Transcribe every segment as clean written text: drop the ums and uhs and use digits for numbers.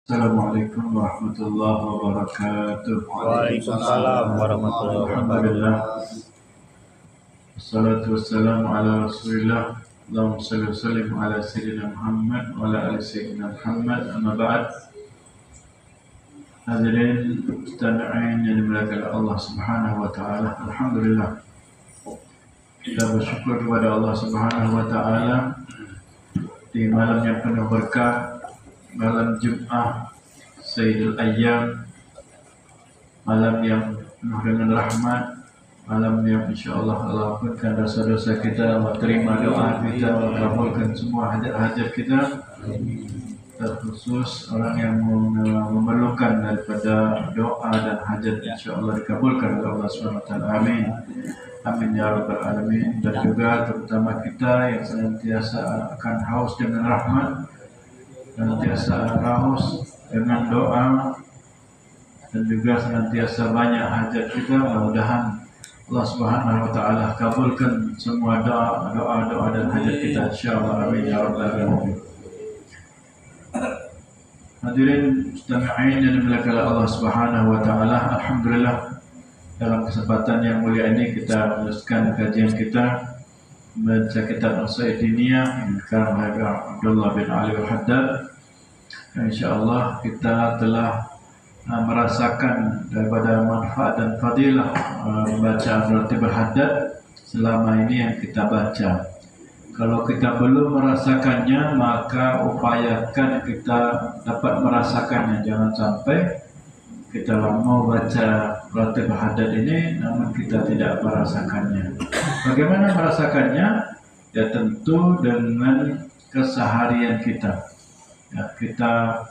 Assalamualaikum warahmatullahi wabarakatuh. Waalaikumsalam warahmatullahi wabarakatuh. Alhamdulillah. Wassalatu wassalamu ala Rasulillah. Allahumma shalli wa sallim ala sayyidina Muhammad wa ala ali sayyidina Muhammad. Amma ba'd. Hadirin mustami'in yang dimuliakan Allah Subhanahu wa taala. Alhamdulillah. Kita bersyukur kepada Allah Subhanahu wa taala di malam yang penuh berkah, malam Jumat Sayyidul Ayyam, malam yang penuh dengan rahmat, malam yang insyaAllah Allah ampunkan dosa-dosa kita, Allah terima doa kita, Allah kabulkan semua hajat-hajat kita, terkhusus orang yang memerlukan daripada doa dan hajat insyaAllah dikabulkan oleh Allah SWT. Amin. Amin ya rabbal alamin. Dan juga terutama kita yang senantiasa akan haus dengan rahmat, senantiasa haus dengan doa, dan juga senantiasa banyak hajat kita. Mudah-mudahan Allah Subhanahu wa taala kabulkan semua doa dan hajat kita insyaallah. Amin ya rabbal alamin. Hadirin mustami'in yang dimuliakan Allah Subhanahu wa taala, alhamdulillah dalam kesempatan yang mulia ini kita meneruskan kajian kita membaca kitab As-Saidiniyah yang dikarang oleh Abdullah bin Ali Al-Haddad. InsyaAllah kita telah merasakan daripada manfaat dan fadilah membaca Ar-Ratibul Haddad selama ini yang kita baca. Kalau kita belum merasakannya, maka upayakan kita dapat merasakannya. Jangan sampai kita mau baca Ratibul Haddad ini namun kita tidak merasakannya. Bagaimana merasakannya? Ya tentu dengan keseharian kita. Ya, kita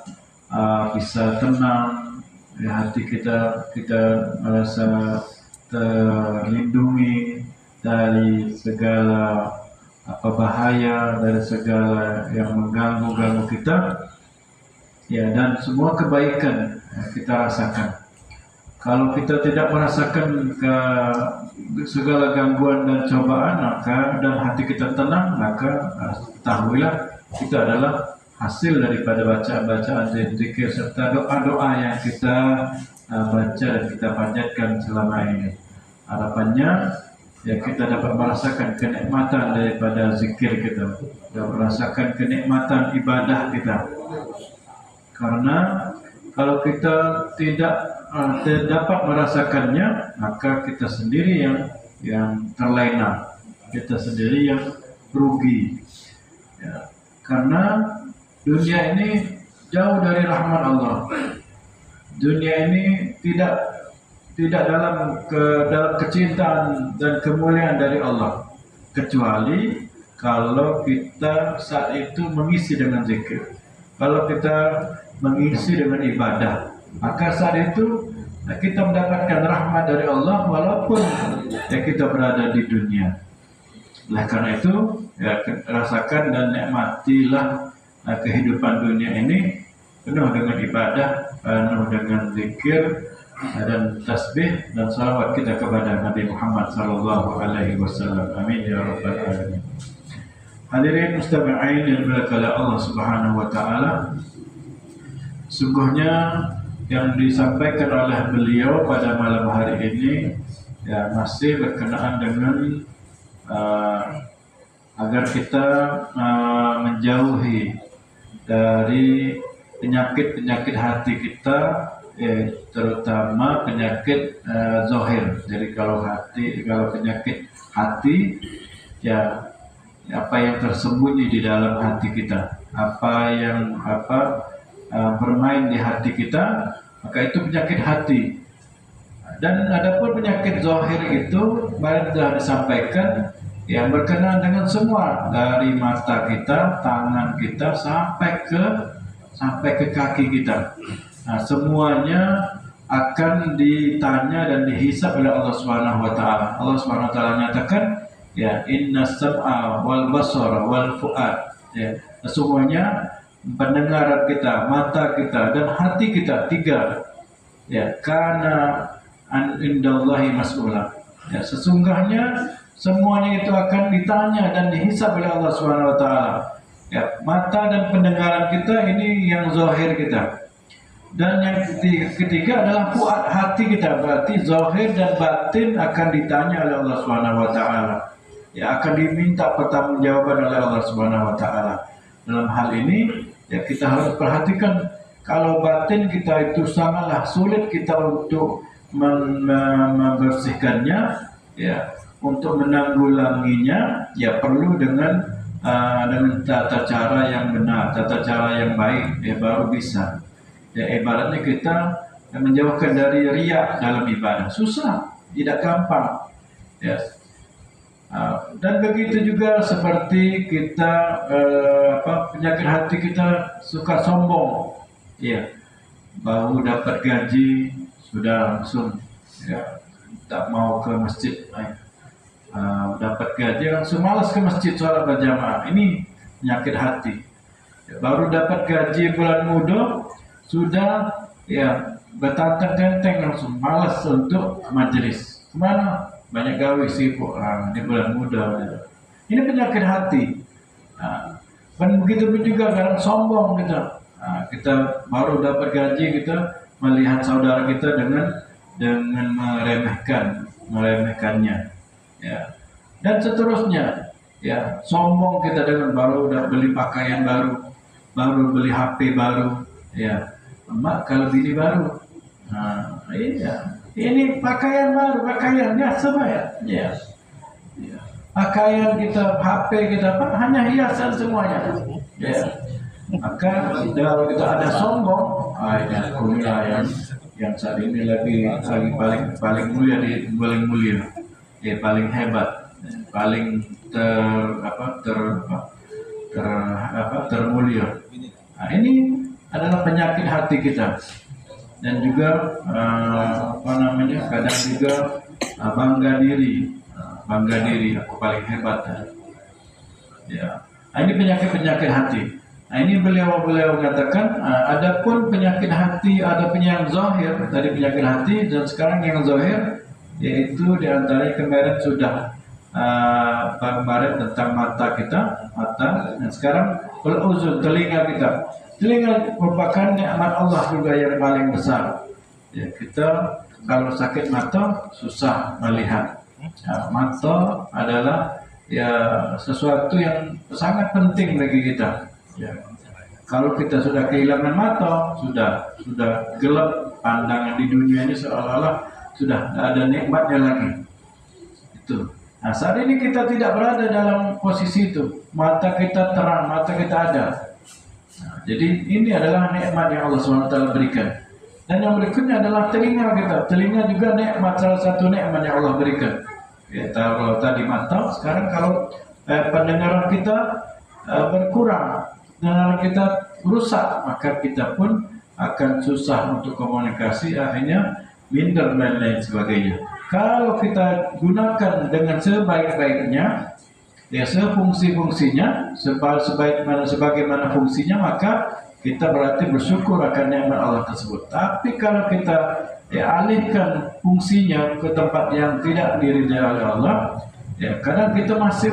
bisa tenang, ya, hati kita merasa terlindungi dari segala bahaya, dari segala yang mengganggu kita, ya, dan semua kebaikan kita rasakan. Kalau kita tidak merasakan segala gangguan dan cobaan, maka dan hati kita tenang, maka ketahuilah kita adalah hasil daripada bacaan zikir serta doa-doa yang kita baca dan kita panjatkan selama ini. Harapannya ya kita dapat merasakan kenikmatan daripada zikir kita, dan merasakan kenikmatan ibadah kita. Karena kalau kita tidak dapat merasakannya, maka kita sendiri yang terlena, kita sendiri yang rugi. Ya, karena dunia ini jauh dari rahmat Allah. Dunia ini tidak dalam kecintaan dan kemuliaan dari Allah, kecuali kalau kita saat itu mengisi dengan zikir. Kalau kita mengisi dengan ibadah, maka saat itu kita mendapatkan rahmat dari Allah walaupun ya kita berada di dunia. Oleh karena itu ya rasakan dan nikmatilah kehidupan dunia ini penuh dengan ibadah, penuh dengan zikir dan tasbih dan salawat kita kepada Nabi Muhammad sallallahu alaihi wasallam. Amin ya rabbal alamin. Hadirin mustami'in yang dimuliakan Allah Subhanahu wa taala, sungguhnya yang disampaikan oleh beliau pada malam hari ini ya masih berkenaan dengan agar kita menjauhi dari penyakit-penyakit hati kita, terutama penyakit zahir. Jadi kalau penyakit hati ya apa yang tersembunyi di dalam hati kita, apa yang bermain di hati kita, maka itu penyakit hati. Dan adapun penyakit zahir itu kemarin telah disampaikan yang berkenaan dengan semua, dari mata kita, tangan kita sampai ke kaki kita. Nah, semuanya akan ditanya dan dihisab oleh Allah Subhanahu wa taala. Allah Subhanahu wa taala nyatakan ya innas sam'a wal basara wal fuad. Ya, semuanya pendengaran kita, mata kita dan hati kita, tiga. Ya, kana indallahi mas'ula. Ya, sesungguhnya semuanya itu akan ditanya dan dihisab oleh Allah Subhanahu wa taala. Ya, mata dan pendengaran kita ini yang zahir kita. Dan yang ketiga adalah fuad, hati kita. Berarti zahir dan batin akan ditanya oleh Allah Subhanahu wa taala. Ya, akan diminta pertanggungjawaban oleh Allah Subhanahu wa taala. Dalam hal ini ya kita harus perhatikan, kalau batin kita itu sangatlah sulit kita untuk membersihkannya, ya, untuk menanggulanginya ya perlu dengan tata cara yang benar, tata cara yang baik, ya baru bisa. Ya, ibaratnya kita menjauhkan dari riya dalam ibadah susah, tidak gampang. Ya. Dan begitu juga seperti kita penyakit hati kita suka sombong. Ya, baru dapat gaji sudah langsung ya tak mau ke masjid. Dapat gaji langsung malas ke masjid sholat berjamaah. Ini penyakit hati. Ya, baru dapat gaji bulan muda sudah ya bertantang-tantang langsung malas untuk majelis. Kemana? Banyak gawe sibuk di bulan muda. Ini penyakit hati. Dan begitu pun juga kadang sombong kita. Kita baru dapat gaji, kita melihat saudara kita dengan meremehkannya. Ya. Dan seterusnya. Ya, sombong kita dengan baru udah beli pakaian baru beli HP baru. Ya, emak kalau bini baru. Iya. Ini pakaian baru, pakaiannya sama ya. Ya. Pakaian kita, HP kita, hanya hiasan semuanya. Ya. Maka kalau kita ada sombong, ini kuliah yang saat ini lagi paling mulia ya paling hebat, paling termulia. Ini adalah penyakit hati kita. Dan juga kadang juga bangga diri, aku paling hebat. Ya, ini penyakit hati. Ini beliau katakan, adapun penyakit hati ada yang zahir, tadi penyakit hati, dan sekarang yang zahir yaitu diantara kemarin sudah kemarin tentang mata kita, dan sekarang uzun, telinga kita. Telinga merupakan nikmat Allah juga yang paling besar. Ya, kita kalau sakit mata susah melihat. Ya, mata adalah ya sesuatu yang sangat penting bagi kita. Ya. Kalau kita sudah kehilangan mata, sudah gelap pandangan di dunia ini, seolah-olah sudah tidak ada nikmatnya lagi. Itu. Nah, saat ini kita tidak berada dalam posisi itu. Mata kita terang, mata kita ada. Jadi ini adalah nikmat yang Allah SWT berikan. Dan yang berikutnya adalah telinga kita. Telinga juga nikmat, salah satu nikmat yang Allah berikan. Ya, kalau tadi mata, sekarang kalau pendengaran kita berkurang, pendengaran kita rusak, maka kita pun akan susah untuk komunikasi, akhirnya minder dan lain sebagainya. Kalau kita gunakan dengan sebaik-baiknya, ya sefungsi-fungsinya, sebagaimana fungsinya, maka kita berarti bersyukur akan nikmat Allah tersebut. Tapi kalau kita alihkan fungsinya ke tempat yang tidak diridai oleh Allah, ya kadang kita masih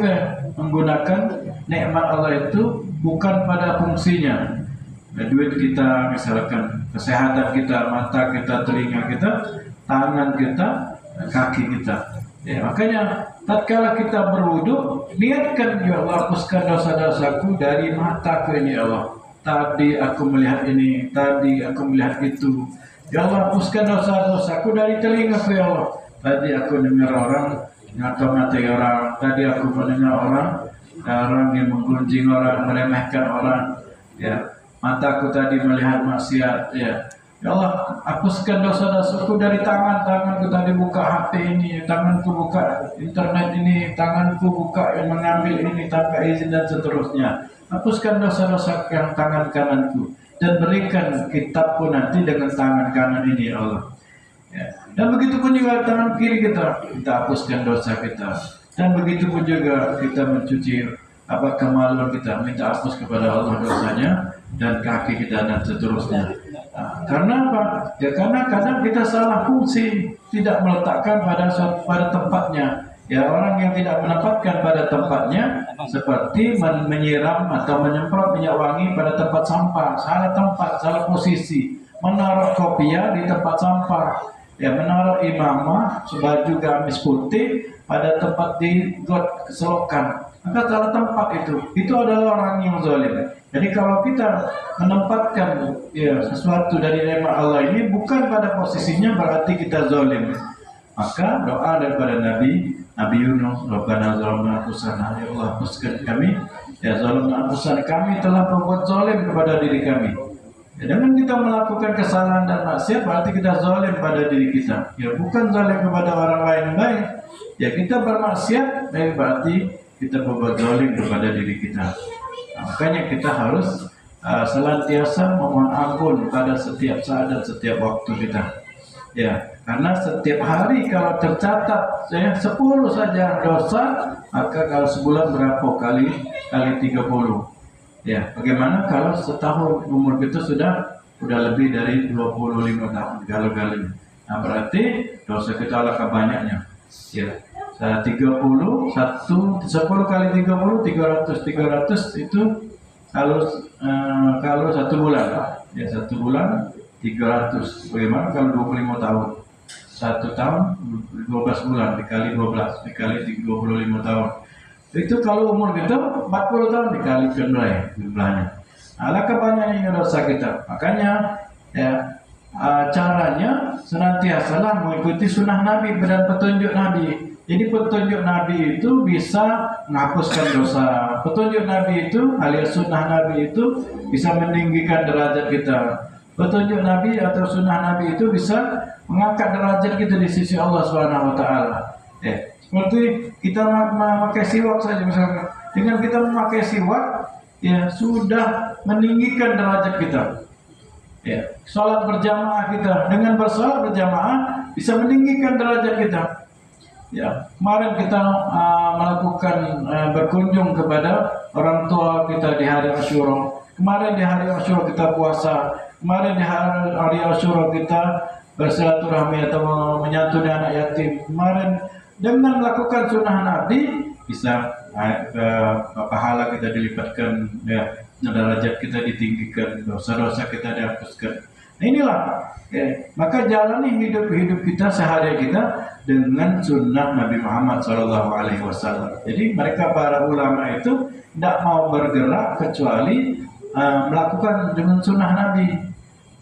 menggunakan nikmat Allah itu bukan pada fungsinya. Duit kita, misalkan kesehatan kita, mata kita, telinga kita, tangan kita, kaki kita. Ya, makanya tatkala kita berwudu, niatkan, ya Allah, hapuskan dosa-dosaku dari mataku ini, ya Allah. Tadi aku melihat ini, tadi aku melihat itu. Ya Allah, hapuskan dosa-dosaku dari telingaku, ya Allah. Tadi aku dengar orang ngato-ngatai orang, tadi aku mendengar orang yang menggunjing orang, meremehkan orang. Ya, mataku tadi melihat maksiat. Ya. Ya Allah, hapuskan dosa-dosaku dari tanganku tadi buka HP ini, tanganku buka internet ini, tanganku buka yang mengambil ini tanpa izin dan seterusnya. Hapuskan dosa-dosa yang tangan kananku dan berikan kitabku nanti dengan tangan kanan ini, ya Allah. Ya. Dan begitu pun juga tangan kiri kita hapuskan dosa kita. Dan begitu pun juga kita mencuci kemaluan kita, minta hapus kepada Allah dosanya, dan kaki kita dan seterusnya. Karena apa? Ya karena kadang kita salah fungsi, tidak meletakkan pada tempatnya. Ya, orang yang tidak menempatkan pada tempatnya seperti menyiram atau menyemprot minyak wangi pada tempat sampah, salah tempat, salah posisi, menaruh kopiah di tempat sampah, ya menaruh imamah baju gamis putih pada tempat di got selokan, maka salah tempat itu adalah orang yang zalim. Jadi kalau kita menempatkan ya sesuatu dari nikmat Allah ini bukan pada posisinya, berarti kita zalim. Maka doa daripada Nabi Yunus, Rabbana zalamna anfusana, ya Allah hapuskan kami, ya zalamna anfusana, kami telah berbuat zalim kepada diri kami. Ya, dengan kita melakukan kesalahan dan maksiat berarti kita zalim pada diri kita. Ya bukan zalim kepada orang lain baik. Ya kita bermaksiat berarti kita berbuat zalim kepada diri kita. Nah, makanya kita harus senantiasa memohon ampun pada setiap saat dan setiap waktu kita. Ya, karena setiap hari kalau tercatat 10 saja dosa, maka kalau sebulan berapa kali 30. Ya, bagaimana kalau setahun umur kita sudah lebih dari 25 tahun galau-galau. Nah, berarti dosa kita alangkah banyaknya. Ya, 10 kali 30 300 itu kalau 1 bulan. Ya, 1 bulan 300. Bagaimana kalau 25 tahun? 1 tahun 12 bulan dikali 12 dikali 25 tahun. Itu kalau umur kita 40 tahun dikalikan jumlahnya. Alangkah banyaknya dosa kita. Makanya ya caranya senantiasa mengikuti sunnah Nabi dan petunjuk Nabi. Jadi petunjuk Nabi itu bisa menghapuskan dosa. Petunjuk Nabi itu alias sunnah Nabi itu bisa meninggikan derajat kita. Petunjuk Nabi atau sunnah Nabi itu bisa mengangkat derajat kita di sisi Allah Subhanahu wa taala. Seperti kita memakai siwak saja misalkan. Dengan kita memakai siwak ya sudah meninggikan derajat kita. Ya, salat berjamaah kita dengan bersalat berjamaah bisa meninggikan derajat kita. Ya, kemarin kita melakukan berkunjung kepada orang tua kita di hari Asyura. Kemarin di hari Asyura kita puasa. Kemarin di hari Asyura kita bersilaturahmi atau menyantuni anak yatim. Kemarin dengan melakukan sunnah Nabi bisa pahala kita dilipatkan, ya, derajat kita ditinggikan, dosa-dosa kita dihapuskan. Nah, inilah maka jalani hidup kita sehari kita dengan sunnah Nabi Muhammad SAW. Jadi mereka para ulama itu tidak mau bergerak kecuali melakukan dengan sunnah Nabi.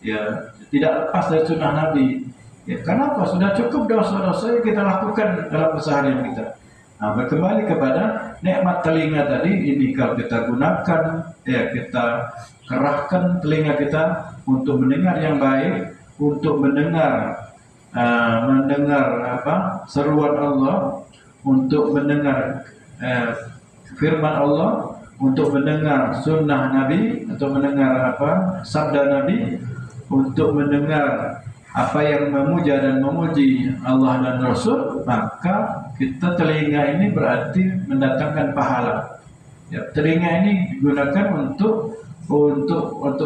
Ya, tidak lepas dari sunnah Nabi. Ya, kenapa? Sudah cukup dosa-dosa yang kita lakukan dalam keseharian kita. Nah, berkembali kepada nikmat telinga tadi, ini kalau kita gunakan, ya kita kerahkan telinga kita untuk mendengar yang baik, untuk mendengar seruan Allah, untuk mendengar firman Allah, untuk mendengar sunnah Nabi atau mendengar sabda Nabi, untuk mendengar apa yang memuja dan memuji Allah dan Rasul, maka kita telinga ini berarti mendatangkan pahala. Ya, telinga ini digunakan untuk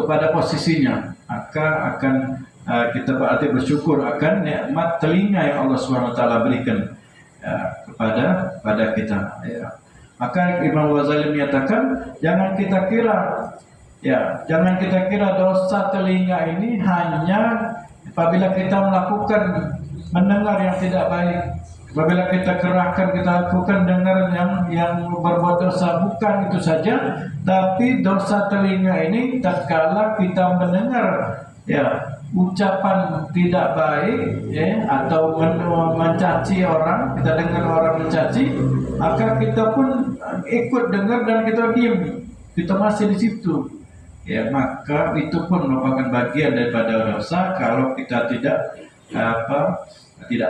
pada posisinya, maka akan kita berarti bersyukur akan nikmat telinga yang Allah SWT berikan kepada kita. Ya. Maka Imam Ghazali menyatakan jangan kita kira dosa telinga ini hanya apabila kita melakukan mendengar yang tidak baik, apabila kita kerahkan kita lakukan dengar yang berbuat dosa, bukan itu saja, tapi dosa telinga ini tatkala kita mendengar ucapan tidak baik atau mencaci orang, kita dengar orang mencaci, maka kita pun ikut dengar dan kita diam, kita masih di situ. Ya, maka itu pun merupakan bagian daripada dosa kalau kita tidak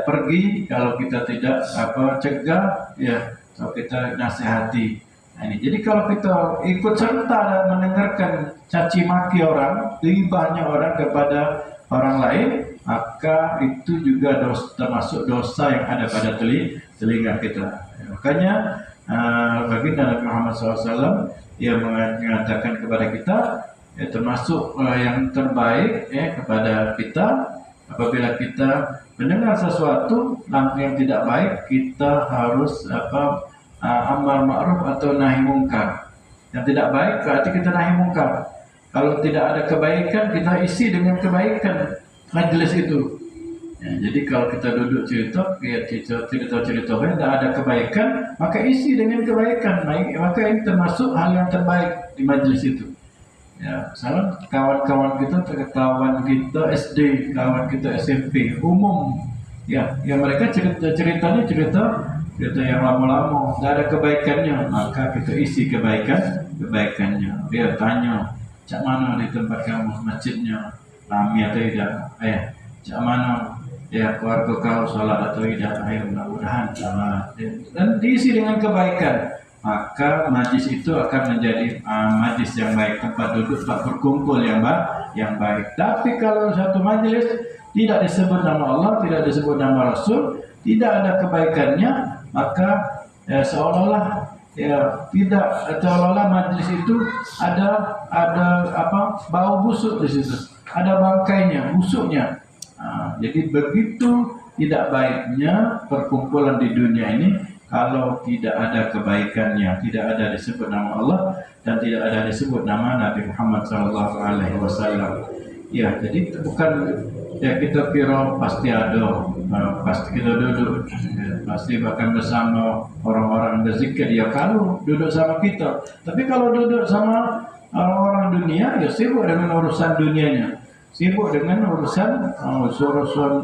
pergi, kalau kita tidak cegah, ya, kalau kita nasihati. Nah, ini. Jadi kalau kita ikut serta dan mendengarkan caci maki orang, ghibahnya orang kepada orang lain, maka itu juga termasuk dosa yang ada pada telinga kita. Ya, makanya baginda Nabi Muhammad SAW ia mengatakan kepada kita, termasuk yang terbaik kepada kita apabila kita mendengar sesuatu yang tidak baik, kita harus amar ma'ruf atau nahi mungkar. Yang tidak baik berarti kita nahi mungkar. Kalau tidak ada kebaikan, kita isi dengan kebaikan majelis itu. Ya, jadi kalau kita duduk cerita, ya cerita tidak ada kebaikan, maka isi dengan kebaikan. Maka ini termasuk hal yang terbaik di majelis itu. Ya, salam kawan-kawan kita, kawan kita SD, kawan kita SMP, umum. Ya, yang mereka ceritanya cerita yang lama-lama, tidak ada kebaikannya, maka kita isi kebaikannya. Dia tanya, cak mana di tempat kamu masjidnya, rame atau tidak? Cak mana ya keluarga kau sholat atau tidak? Mudah-mudahan sholat. Dan diisi dengan kebaikan, maka majlis itu akan menjadi majlis yang baik, tempat duduk, tempat berkumpul yang baik. Tapi kalau satu majlis tidak disebut nama Allah, tidak disebut nama Rasul, tidak ada kebaikannya, maka seolah-olah majlis itu ada bau busuk di situ, ada bangkainya, busuknya. Jadi begitu tidak baiknya perkumpulan di dunia ini kalau tidak ada kebaikannya, tidak ada disebut nama Allah dan tidak ada disebut nama Nabi Muhammad SAW. Ya, jadi bukan ya kita kira pasti ada, pasti kita duduk, pasti bahkan bersama orang-orang berzikir ya kalau duduk sama kita. Tapi kalau duduk sama orang dunia, ya sibuk dengan urusan dunianya, sibuk dengan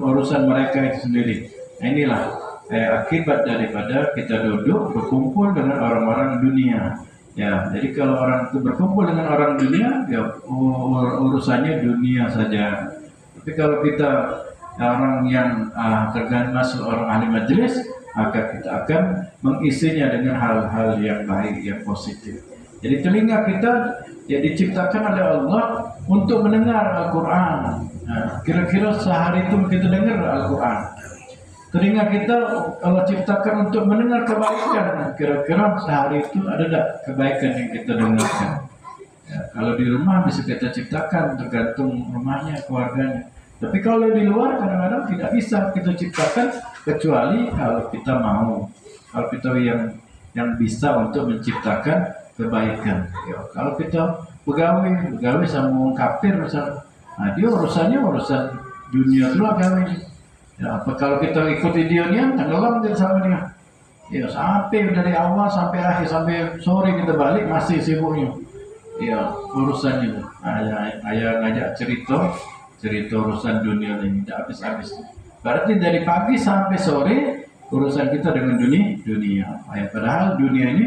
urusan mereka itu sendiri. Nah, inilah akibat daripada kita duduk berkumpul dengan orang-orang dunia. Ya, jadi kalau orang itu berkumpul dengan orang dunia, ya urusannya dunia saja. Tapi kalau kita orang yang masuk orang ahli majelis, maka kita akan mengisinya dengan hal-hal yang baik, yang positif. Jadi telinga kita ya diciptakan oleh Allah untuk mendengar Al-Quran. Kira-kira sehari itu kita dengar Al-Quran. Telinga kita Allah ciptakan untuk mendengar kebaikan. Kira-kira sehari itu ada tak kebaikan yang kita dengarkan? Ya, kalau di rumah bisa kita ciptakan, tergantung rumahnya, keluarganya. Tapi kalau di luar kadang-kadang tidak bisa kita ciptakan kecuali kalau kita mau. Kalau kita yang bisa untuk menciptakan kebaikan. Ya, kalau kita pegawai sama orang kafir misalnya, dia urusan dunia dulu agama. Ya, apa kalau kita ikuti dia tenggelam dia sama dia. Ya, sampai dari awal sampai akhir, sampai sore kita balik masih sibuknya. Ya, urusannya. Ayah ngajak cerita urusan dunia ini tidak habis-habis. Berarti dari pagi sampai sore urusan kita dengan dunia. Padahal dunia ini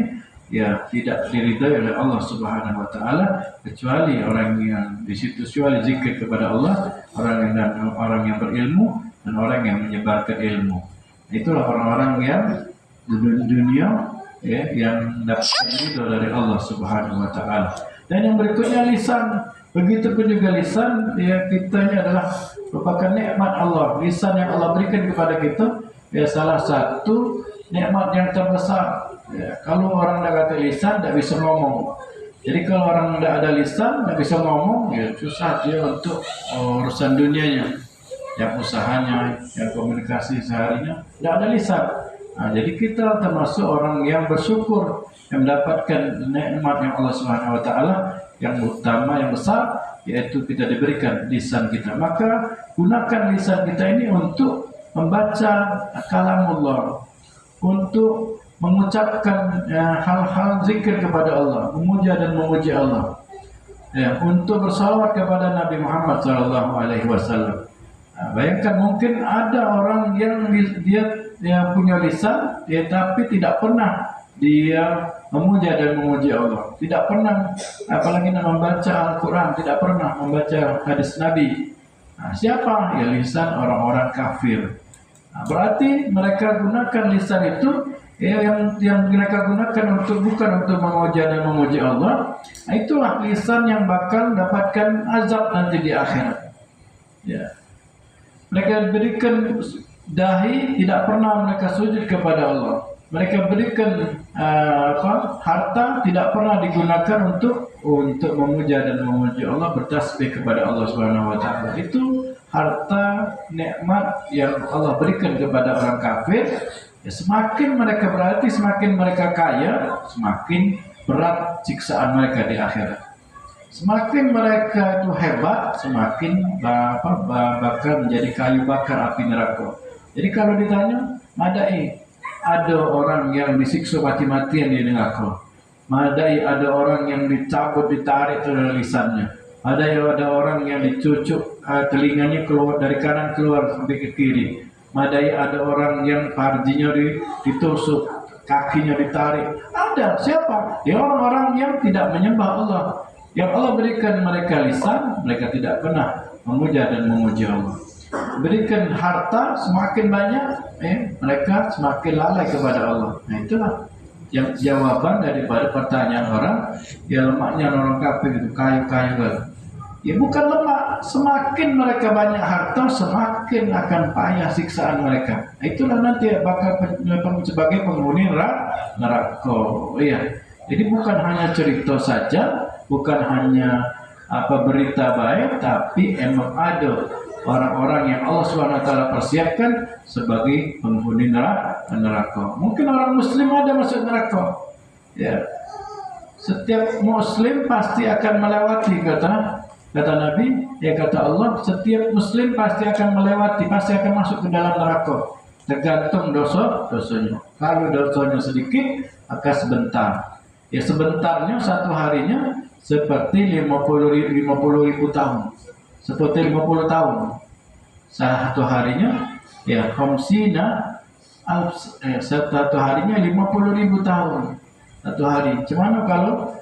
ya tidak diridai oleh Allah Subhanahu wa taala kecuali orang yang di situ zikir kepada Allah, orang yang berilmu dan orang yang menyebarkan ilmu. Itulah orang-orang yang di dunia ya, yang dapat ridho dari Allah Subhanahu wa taala. Dan yang berikutnya lisan. Begitupun juga lisan, ya kitanya adalah merupakan nikmat Allah. Lisan yang Allah berikan kepada kita, ya salah satu nikmat yang terbesar. Ya, kalau orang tidak ada lisan, tidak bisa ngomong. Jadi kalau orang tidak ada lisan, tidak bisa ngomong, ya susah dia untuk urusan dunianya, yang usahanya, yang komunikasi seharinya, tidak ada lisan. Nah, jadi kita termasuk orang yang bersyukur, yang mendapatkan nikmat yang Allah Subhanahu wa taala yang utama, yang besar, yaitu kita diberikan lisan kita. Maka gunakan lisan kita ini untuk membaca kalamullah, untuk mengucapkan hal-hal zikir kepada Allah, memuja dan memuji Allah, ya, untuk bersalawat kepada Nabi Muhammad SAW. Nah, bayangkan mungkin ada orang yang dia punya lisan, tapi tidak pernah dia memuja dan memuji Allah, tidak pernah apalagi membaca Al-Quran, tidak pernah membaca hadis Nabi. Nah, siapa? Ya lisan orang-orang kafir. Nah, berarti mereka gunakan lisan itu ya, yang mereka gunakan bukan untuk memuja dan memuji Allah. Nah, itulah lisan yang bakal dapatkan azab nanti di akhirat. Ya. Mereka berikan dahi, tidak pernah mereka sujud kepada Allah. Mereka berikan harta, tidak pernah digunakan untuk memuja dan memuji Allah, bertasbih kepada Allah Subhanahu wa taala. Itu harta nikmat yang Allah berikan kepada orang kafir. Ya, semakin mereka berarti semakin mereka kaya, semakin berat siksaan mereka di akhirat. Semakin mereka itu hebat, semakin bakal menjadi kayu bakar api neraka. Jadi kalau ditanya, madai ada orang yang disiksa mati-matian di neraka. Madai ada orang yang dicabut, ditarik lisannya. Ada orang yang dicucuk telinganya keluar dari kanan keluar sampai ke kiri. Madai ada orang yang farjinya ditusuk, kakinya ditarik. Ada siapa? Ya orang-orang yang tidak menyembah Allah. Yang Allah berikan mereka lisan, mereka tidak pernah memuja dan memuji Allah. Berikan harta semakin banyak, mereka semakin lalai kepada Allah. Nah itulah yang jawaban daripada pertanyaan orang, ya lemaknya orang kafir itu kayu-kayu. Ya bukan lemak, semakin mereka banyak harta, semakin akan payah siksaan mereka. Nah, itulah nanti bakal sebagai penghuni neraka. Iya. Jadi bukan hanya cerita saja, bukan hanya berita baik, tapi emang ada orang-orang yang Allah SWT persiapkan sebagai penghuni neraka. Mungkin orang Muslim ada masuk neraka. Ya. Setiap Muslim pasti akan melewati kata Nabi, ya kata Allah, setiap Muslim pasti akan melewati, pasti akan masuk ke dalam neraka. Tergantung dosanya. Kalau dosanya sedikit, akan sebentar. Ya sebentarnya satu harinya seperti 50 ribu tahun. Seperti 50 tahun. Satu harinya ya satu harinya 50 ribu tahun. Satu hari. Cuman kalau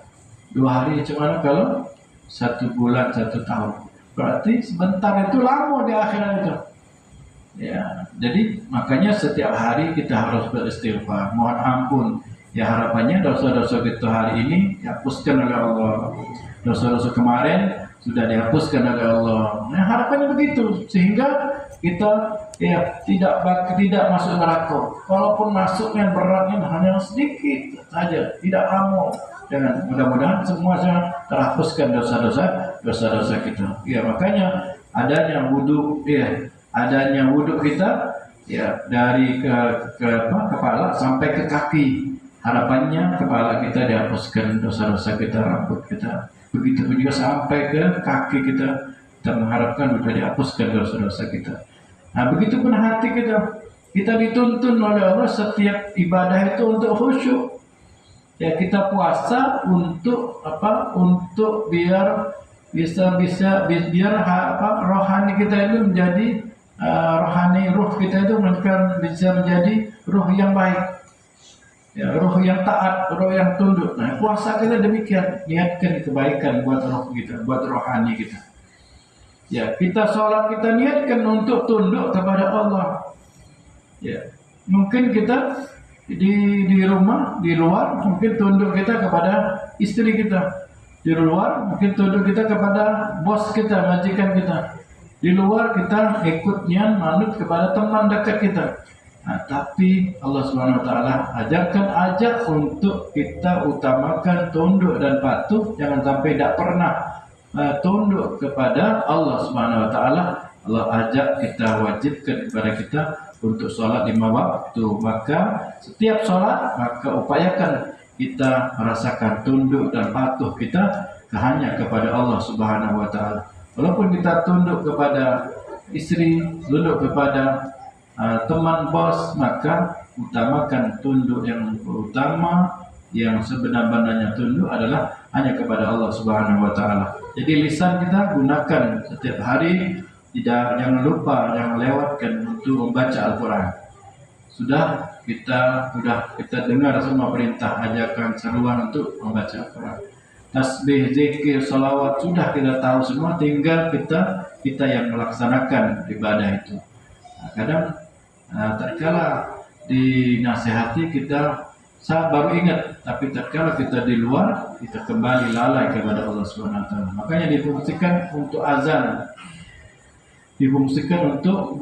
2 hari, cuman kalau 1 bulan, 1 tahun. Berarti sebentar itu lama di akhirat itu. Ya, jadi makanya setiap hari kita harus beristighfar, mohon ampun. Ya harapannya dosa-dosa kita hari ini dihapuskan oleh Allah. Dosa-dosa kemarin sudah dihapuskan oleh Allah. Nah, harapannya begitu sehingga kita tidak masuk neraka. Walaupun masuknya beratnya hanya sedikit saja, tidak lama. Dan mudah-mudahan semua terhapuskan dosa-dosa kita. Ya makanya adanya wudhu kita ya dari kepala sampai ke kaki. Harapannya kepala kita dihapuskan dosa-dosa kita, rambut kita. Begitu juga sampai ke kaki kita mengharapkan sudah dihapuskan dosa-dosa kita. Nah, begitu pun hati kita. Kita dituntun oleh Allah setiap ibadah itu untuk khusyuk. Ya kita puasa untuk Untuk biar rohani kita itu menjadi ruh kita itu bisa menjadi ruh yang baik. Ya, ruh yang taat, ruh yang tunduk. Nah, puasa kita demikian, niatkan kebaikan buat roh kita, buat rohani kita. Ya, kita sholat kita niatkan untuk tunduk kepada Allah. Ya, mungkin kita di rumah, di luar mungkin tunduk kita kepada istri kita. Di luar mungkin tunduk kita kepada bos kita, majikan kita. Di luar kita ikutnya manut kepada teman dekat kita. Nah, tapi Allah SWT ajak untuk kita utamakan tunduk dan patuh, jangan sampai tidak pernah tunduk kepada Allah SWT. Allah ajak kita, wajibkan kepada kita untuk sholat 5 waktu. Maka setiap sholat, maka upayakan kita merasakan tunduk dan patuh kita hanya kepada Allah Subhanahu wa Ta'ala. Walaupun kita tunduk kepada istri, tunduk kepada teman bos, maka utamakan tunduk yang utama, yang sebenar-benarnya tunduk adalah hanya kepada Allah Subhanahu wa Ta'ala. Jadi lisan kita gunakan setiap hari, jangan lupa, jangan lewatkan untuk membaca Al-Quran. Sudah kita dengar semua perintah, ajakan, seruan untuk membaca Al-Quran. Tasbih, zikir, salawat sudah kita tahu semua, tinggal kita yang melaksanakan ibadah itu. Nah, kadang tatkala dinasihati kita baru ingat, tapi tatkala kita di luar kita kembali lalai kepada Allah Subhanahu wa Ta'ala. Makanya difungsikan untuk azan, difungsikan untuk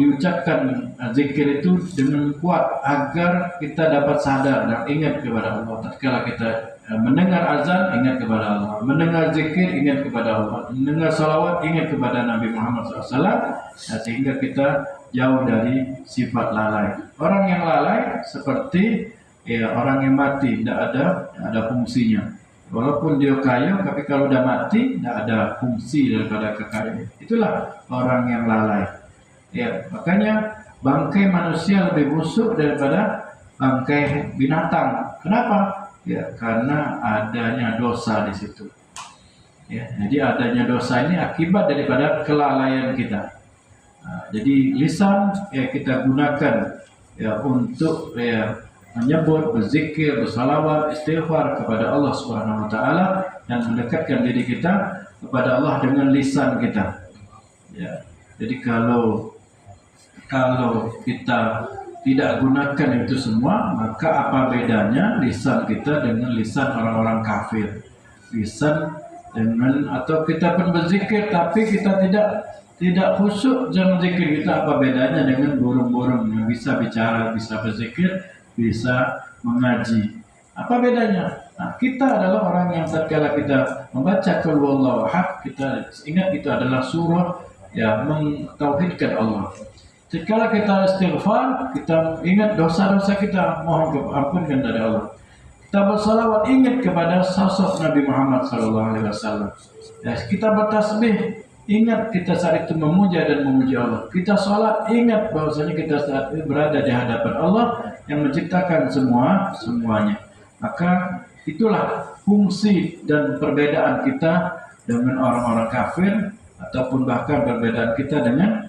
diucapkan zikir itu dengan kuat agar kita dapat sadar dan ingat kepada Allah. Tatkala kita mendengar azan, ingat kepada Allah, mendengar zikir, ingat kepada Allah, mendengar salawat, ingat kepada Nabi Muhammad SAW, sehingga kita jauh dari sifat lalai. Orang yang lalai seperti orang yang mati, tidak ada fungsinya. Walaupun dia kaya, tapi kalau udah mati, tidak ada fungsi daripada kekayaan. Itulah orang yang lalai. Ya, makanya bangkai manusia lebih busuk daripada bangkai binatang. Kenapa? Ya, karena adanya dosa di situ. Ya, jadi adanya dosa ini akibat daripada kelalaian kita. Nah, jadi lisan ya kita gunakan ya untuk ya menyebut, berzikir, bersalawat, istighfar kepada Allah Subhanahu wa taala dan mendekatkan diri kita kepada Allah dengan lisan kita. Ya. Jadi kalau kita tidak gunakan itu semua, maka apa bedanya lisan kita dengan lisan orang-orang kafir? Lisan dengan atau kita pun berzikir tapi kita tidak khusyuk dalam zikir kita, apa bedanya dengan burung-burung yang bisa bicara, bisa berzikir, bisa mengaji? Apa bedanya? Nah, kita adalah orang yang tatkala kita membaca qul huwallahu ahad, kita ingat itu adalah surah yang mentauhidkan Allah. Tatkala kita istighfar, kita ingat dosa-dosa kita, mohon ampunkan dari Allah. Kita bersalawat, ingat kepada sosok Nabi Muhammad SAW. Ya, kita bertasbih, ingat kita saat itu memuja dan memuji Allah. Kita sholat, ingat bahwasanya kita saat itu berada di hadapan Allah yang menciptakan semuanya. Maka itulah fungsi dan perbedaan kita dengan orang-orang kafir, ataupun bahkan perbedaan kita dengan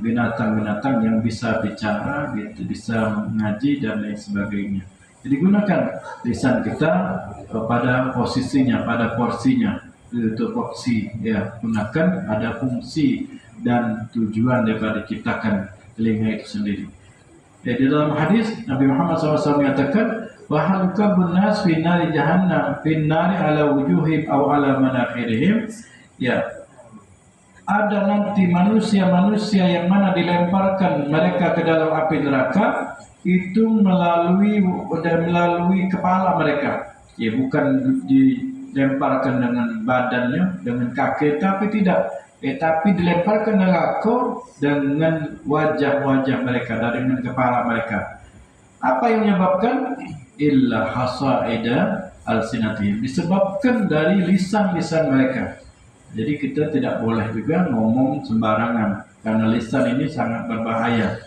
binatang-binatang yang bisa bicara, bisa mengaji dan lain sebagainya. Jadi gunakan lisan kita pada posisinya, pada porsinya. Itu porsi ya, gunakan ada fungsi dan tujuan daripada diciptakan telinga itu sendiri. Ya, di dalam hadis Nabi Muhammad SAW menyatakan wa halqabun nas fi nari jahannam fin nari ala wujuhim aw ala manakhirihim. Ya, ada nanti manusia-manusia yang mana dilemparkan mereka ke dalam api neraka itu melalui kepala mereka. Ya, bukan dilemparkan dengan badannya, dengan kaki, tapi tidak. Tapi dilemparkan neraka dengan wajah-wajah mereka, dengan kepala mereka. Apa yang menyebabkan? Illa hasaida alsinatihim, disebabkan dari lisan-lisan mereka. Jadi kita tidak boleh juga ngomong sembarangan, karena lisan ini sangat berbahaya.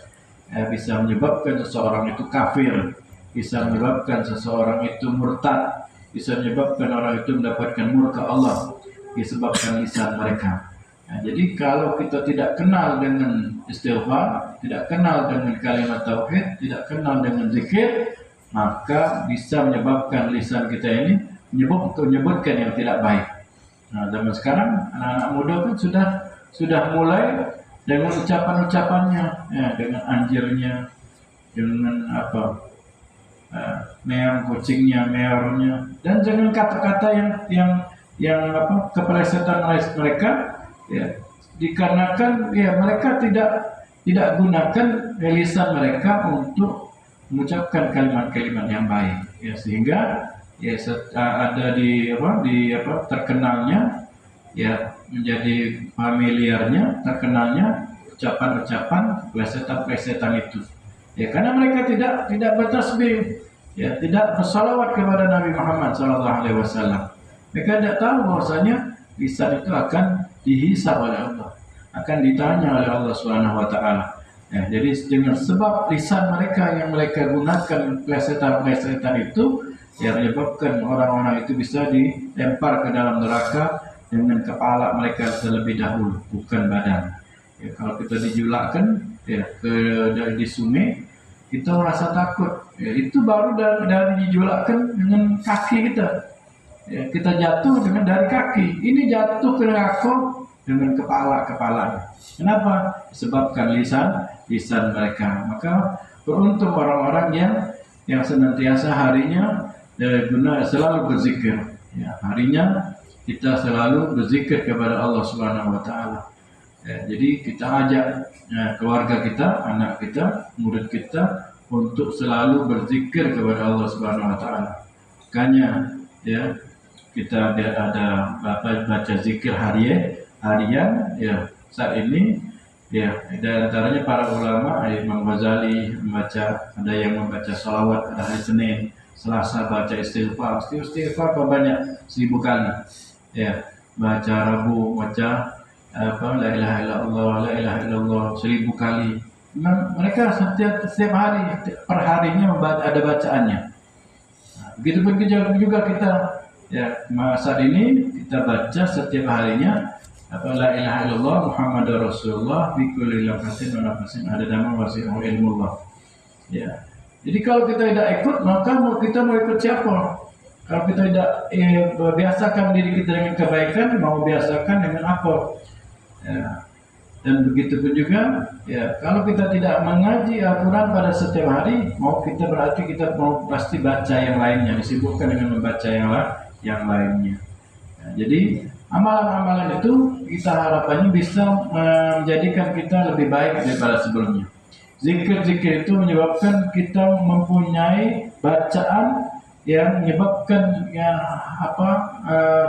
Bisa menyebabkan seseorang itu kafir, bisa menyebabkan seseorang itu murtad, bisa menyebabkan orang itu mendapatkan murka Allah disebabkan lisan mereka. Jadi kalau kita tidak kenal dengan istighfar, tidak kenal dengan kalimat tauhid, tidak kenal dengan zikir, maka bisa menyebabkan lisan kita ini menyebutkan yang tidak baik. Nah, zaman sekarang anak-anak muda pun sudah mulai dengan ucapan-ucapannya, ya, dengan anjirnya, dengan meong kucingnya, meornya, dan dengan kata-kata yang kepelesetan mereka, ya, dikarenakan ya mereka tidak gunakan lisan mereka untuk mengucapkan kalimat-kalimat yang baik, ya, sehingga ya ada terkenalnya, ya, menjadi familiarnya, terkenalnya ucapan-ucapan plesetan-plesetan itu. Ya, karena mereka tidak bertasbih, ya, tidak bersalawat kepada Nabi Muhammad SAW. Mereka tidak tahu bahwasanya lisan itu akan dihisab oleh Allah, akan ditanya oleh Allah Subhanahu wa taala. Ya, jadi dengan sebab lisan mereka yang mereka gunakan plesetan-plesetan itu, ya, menyebabkan orang-orang itu bisa dilempar ke dalam neraka dengan kepala mereka terlebih dahulu, bukan badan. Ya, kalau kita dijulakkan, ya, di sungai, kita merasa takut. Ya, itu baru dari dijulakkan dengan kaki kita. Ya, kita jatuh dari kaki. Ini jatuh ke neraka dengan kepalanya. Kenapa? Disebabkan lisan mereka. Maka beruntung orang-orang yang senantiasa harinya selalu berzikir. Ya, harinya kita selalu berzikir kepada Allah Subhanahu wa taala. Ya, jadi kita ajak keluarga kita, anak kita, murid kita untuk selalu berzikir kepada Allah Subhanahu wa taala. Makanya ya kita ada baca zikir harian, ya, saat ini, ya, di antaranya para ulama, Imam Ghazali membaca, ada yang membaca salawat pada hari Senin, Selasa baca istighfar apa banyak 1000 kali. Ya, baca Rabu baca la ilaha illallah, la ilaha illallah 1000 kali. Mereka setiap hari per harinya ada bacaannya. Begitu juga kita, ya, saat ini kita baca setiap harinya la ilaha illallah Muhammadur Rasulullah fi kulli lamhatin wa nafasin ada nama wasi'u ilmullah. Ya. Jadi kalau kita tidak ikut, maka kita mau ikut siapa? Kalau kita tidak biasakan diri kita dengan kebaikan, mau biasakan dengan apa? Ya. Dan begitu pun juga, ya, kalau kita tidak mengaji Al-Quran pada setiap hari, berarti kita mau pasti baca yang lainnya, disibukkan dengan membaca yang lainnya. Ya, jadi amalan-amalan itu kita harapannya bisa menjadikan kita lebih baik daripada sebelumnya. Zikir-zikir itu menyebabkan kita mempunyai bacaan yang menyebabkan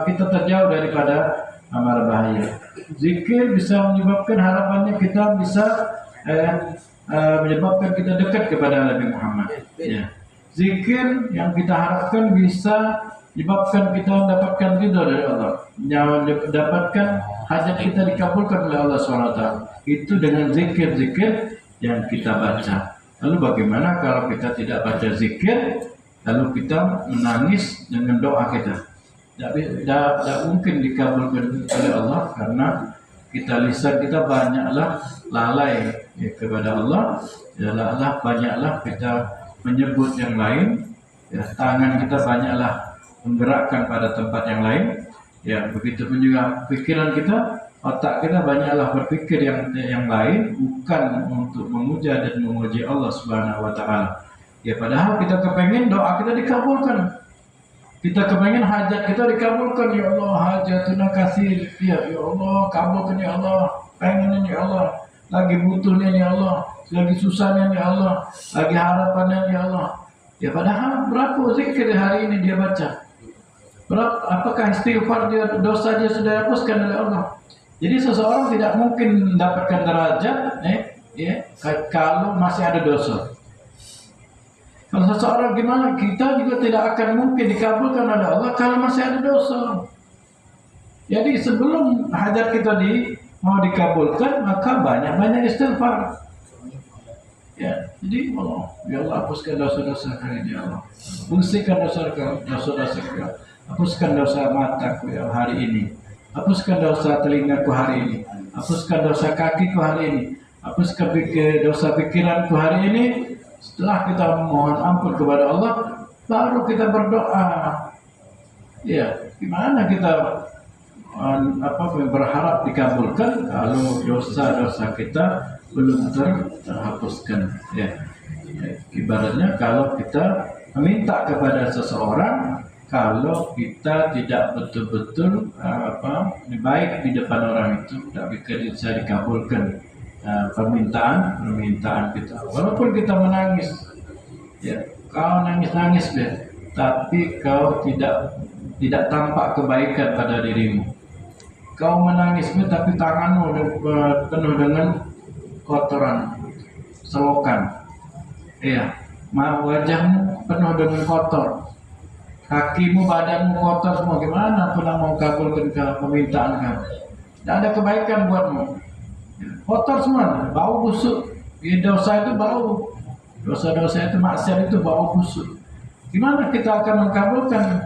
kita terjauh daripada amal bahaya. Zikir bisa menyebabkan harapannya kita bisa menyebabkan kita dekat kepada Nabi Muhammad. Ya. Zikir yang kita harapkan bisa menyebabkan kita mendapatkan ridha dari Allah, mendapatkan hajat kita dikabulkan oleh Allah SWT. Itu dengan zikir-zikir yang kita baca. Lalu bagaimana kalau kita tidak baca zikir, lalu kita menangis dengan doa kita? Tidak mungkin dikabulkan oleh Allah karena lisan kita banyaklah lalai kepada Allah, banyaklah kita menyebut yang lain, ya, tangan kita banyaklah menggerakkan pada tempat yang lain, ya, begitu pun juga pikiran kita, otak kita banyaklah berpikir yang lain, bukan untuk memuja dan memuji Allah Subhanahu wa taala. Ya, padahal kita kepengen doa kita dikabulkan. Kita kepengen hajat kita dikabulkan, ya Allah, hajatuna kasir, ya Allah, kabulkan ya Allah, pengen ya Allah, lagi butuhnya ya Allah, lagi susahnya ya Allah, lagi harapannya ya Allah. Ya, padahal berapa zikir hari ini dia baca? Apakah istighfar dosa dia sudah dihapuskan oleh Allah? Jadi seseorang tidak mungkin mendapatkan derajat kalau masih ada dosa. Kalau seseorang gimana, kita juga tidak akan mungkin dikabulkan oleh Allah kalau masih ada dosa. Jadi sebelum hajat kita mau dikabulkan, maka banyak-banyak istighfar. Ya, jadi ya Allah, hapuskan dosa-dosa kami ya Allah. Bersihkan dosa-dosa kami. Hapuskan dosa mataku ya hari ini. Hapuskan dosa telingaku hari ini. Hapuskan dosa kakiku hari ini. Hapuskan dosa pikiranku hari ini. Setelah kita mohon ampun kepada Allah, baru kita berdoa. Ya, gimana kita berharap dikabulkan kalau dosa-dosa kita belum terhapuskan? Ya, ibaratnya kalau kita meminta kepada seseorang, kalau kita tidak betul-betul baik di depan orang itu, tidak bisa dikabulkan permintaan kita. Walaupun kita menangis, ya, kau nangis tapi kau tidak tampak kebaikan pada dirimu. Kau menangis tapi tanganmu penuh dengan kotoran, selokan. Iya, wajahmu penuh dengan kotor. Kakimu, badanmu kotor semua. Gimana pernah mau kabulkan permintaan kamu? Tidak ada kebaikan buatmu. Kotor semua, bau busuk. Dosa itu bau. Dosa-dosa itu, maksiat itu bau busuk. Gimana kita akan mengkabulkan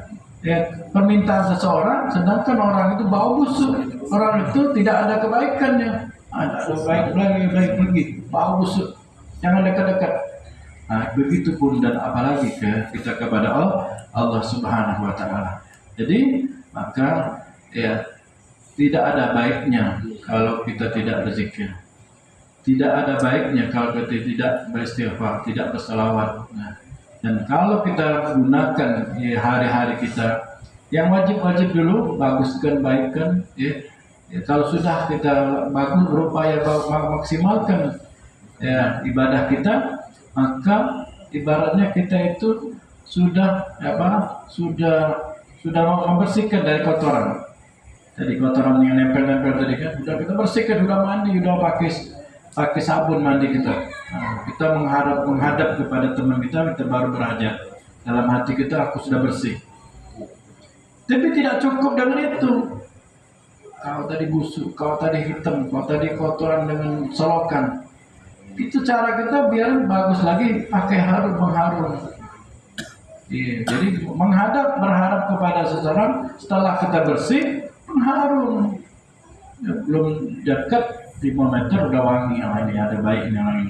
permintaan seseorang, sedangkan orang itu bau busuk. Orang itu tidak ada kebaikannya. Ada baik lagi, bau busuk. Jangan dekat-dekat. Nah, begitu pun dan apalagi kita kepada Allah Subhanahu wa taala. Jadi maka ya, tidak ada baiknya kalau kita tidak berzikir. Tidak ada baiknya kalau kita tidak beristighfar, tidak berselawat. Nah, dan kalau kita gunakan hari-hari kita yang wajib-wajib dulu, baguskan, baikkan. Kalau sudah kita bagus berupaya maksimalkan ibadah kita, maka ibaratnya kita itu sudah membersihkan dari kotoran. Jadi kotoran yang nempel-nempel tadi kan, sudah kita bersihkan, sudah mandi, sudah pakai sabun mandi kita. Nah, kita menghadap kepada teman kita baru berhajat. dalam hati kita, aku sudah bersih. Tapi tidak cukup dengan itu. Kau tadi busuk, kau tadi hitam, kau tadi kotoran dengan solokan. Itu cara kita biar bagus lagi, pakai harum mengharum. Iya, jadi menghadap berharap kepada seseorang setelah kita bersih, mengharum. Ya, belum dekat 5 meter udah wangi. Oh, ini ada baiknya lagi.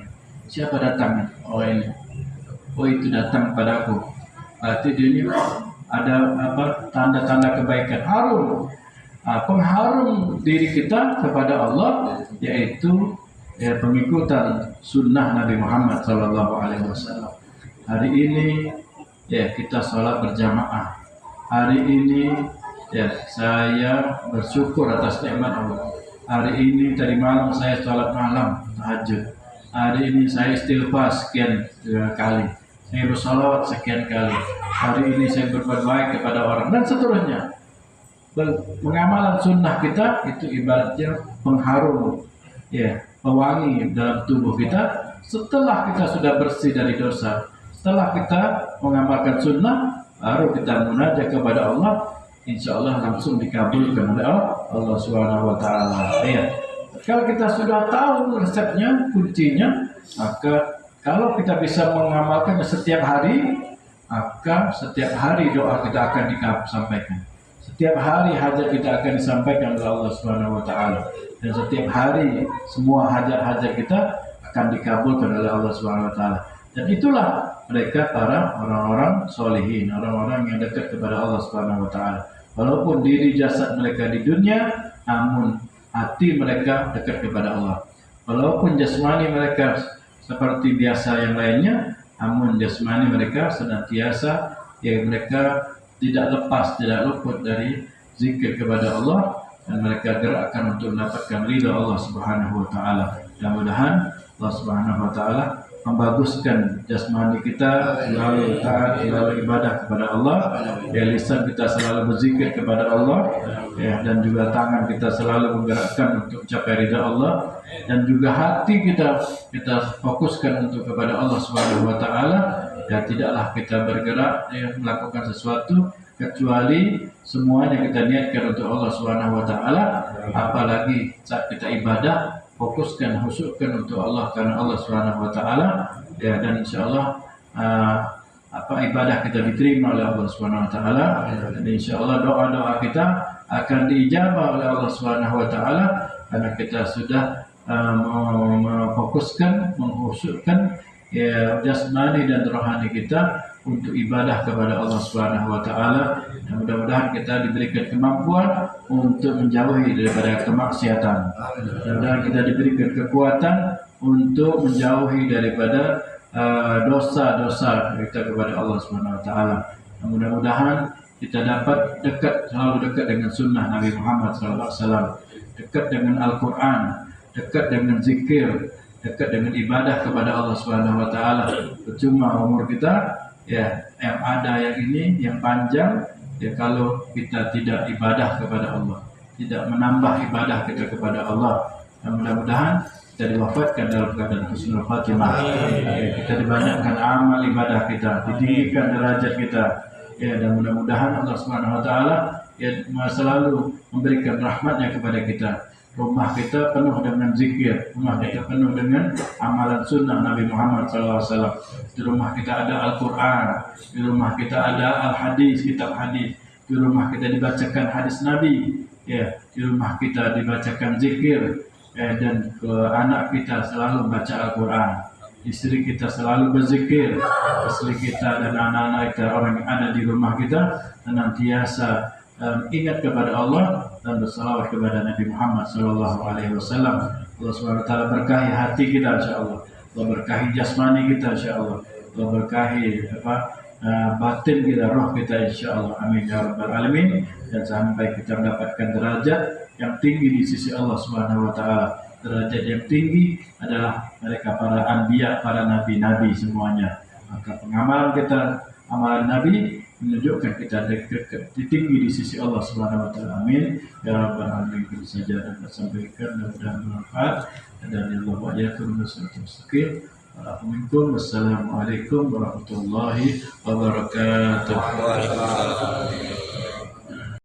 Siapa datang? Oh ini. Oh itu datang padaku. Berarti dia ini ada tanda-tanda kebaikan. Harum. Pengharum diri kita kepada Allah, yaitu pengikutan sunnah Nabi Muhammad SAW. Hari ini kita sholat berjamaah. Hari ini saya bersyukur atas nikmat Allah. Hari ini tadi malam saya sholat malam tahajud. Hari ini saya istighfar sekian kali. Saya bersolawat sekian kali. Hari ini saya berbuat baik kepada orang dan seterusnya. Pengamalan sunnah kita itu ibaratnya pengharum, pewangi dalam tubuh kita. Setelah kita sudah bersih dari dosa, setelah kita mengamalkan sunnah, baru kita munajat kepada Allah. Insya Allah langsung dikabulkan oleh Allah Subhanahu Wa Taala. Kalau kita sudah tahu resepnya, kuncinya, maka kalau kita bisa mengamalkannya setiap hari, maka setiap hari doa kita akan disampaikan. Setiap hari hajat kita akan disampaikan oleh Allah Subhanahu Wa Taala, dan setiap hari semua hajat-hajat kita akan dikabulkan oleh Allah Subhanahu Wa Taala. Dan itulah mereka para orang-orang solihin, orang-orang yang dekat kepada Allah Subhanahu Wa Taala. Walaupun diri jasad mereka di dunia, namun hati mereka dekat kepada Allah. Walaupun jasmani mereka seperti biasa yang lainnya, namun jasmani mereka senantiasa mereka tidak lepas, tidak luput dari zikir kepada Allah, dan mereka gerakkan untuk mendapatkan ridha Allah Subhanahu Wa Taala. Mudah-mudahan Allah Subhanahu Wa Taala membaguskan jasmani kita, selalu taat, selalu ibadah kepada Allah, lisan kita selalu berzikir kepada Allah, dan juga tangan kita selalu menggerakkan untuk mencapai ridha Allah, dan juga hati kita fokuskan untuk kepada Allah Subhanahu Wa Taala. Tidaklah kita bergerak melakukan sesuatu kecuali semuanya kita niatkan untuk Allah Subhanahu Wa Taala. Apalagi saat kita ibadah, fokuskan, khusyukkan untuk Allah karena Allah Subhanahu Wa Taala, dan insya Allah ibadah kita diterima oleh Allah Subhanahu Wa Taala, dan insya Allah doa-doa kita akan diijabah oleh Allah Subhanahu Wa Taala karena kita sudah memfokuskan, mengkhusyukkan jasmani dan rohani kita untuk ibadah kepada Allah Subhanahu Wa Taala. Dan mudah-mudahan kita diberikan kemampuan untuk menjauhi daripada kemaksiatan. Mudah-mudahan kita diberikan kekuatan untuk menjauhi daripada dosa-dosa kita kepada Allah Subhanahu Wa Taala. Mudah-mudahan kita dapat selalu dekat dengan sunnah Nabi Muhammad SAW, dekat dengan Al-Quran, dekat dengan zikir, dekat dengan ibadah kepada Allah Subhanahu Wa Taala. Percuma umur kita yang ada yang panjang, kalau kita tidak ibadah kepada Allah, tidak menambah ibadah kita kepada Allah. Dan mudah-mudahan kita diwafatkan dalam keadaan husnul khatimah. Kita dibanyakkan amal ibadah kita, ditinggikan derajat kita. Dan mudah-mudahan Allah Subhanahu Wa Taala selalu memberikan rahmatnya kepada kita. Rumah kita penuh dengan zikir, rumah kita penuh dengan amalan sunnah Nabi Muhammad SAW. Di rumah kita ada Al-Quran, di rumah kita ada Al-Hadis, kitab hadis. Di rumah kita dibacakan hadis Nabi, di rumah kita dibacakan zikir, dan anak kita selalu baca Al-Quran. Istri kita selalu berzikir, istri kita dan anak-anak kita, orang yang ada di rumah kita senantiasa ingat kepada Allah dan bersalawat kepada Nabi Muhammad SAW. Allah SWT berkahi hati kita, insyaAllah. Allah berkahi jasmani kita, insyaAllah. Allah berkahi batin kita, roh kita, insyaAllah. Amin ya rabbal alamin. Dan sampai kita mendapatkan derajat yang tinggi di sisi Allah Subhanahu Wa Taala. Derajat yang tinggi adalah mereka para anbiya, para nabi-nabi semuanya. Maka pengamalan kita, amalan Nabi menunjukkan kita tinggi di sisi Allah Subhanahu Wa Taala. Amin ya rabbal alamin. Itu saja dapat sampaikan, mudah-mudahan bermanfaat, dan Allah wa'alaikum warahmatullahi wabarakatuh. Wassalamualaikum warahmatullahi wabarakatuh. Waalaikumsalam.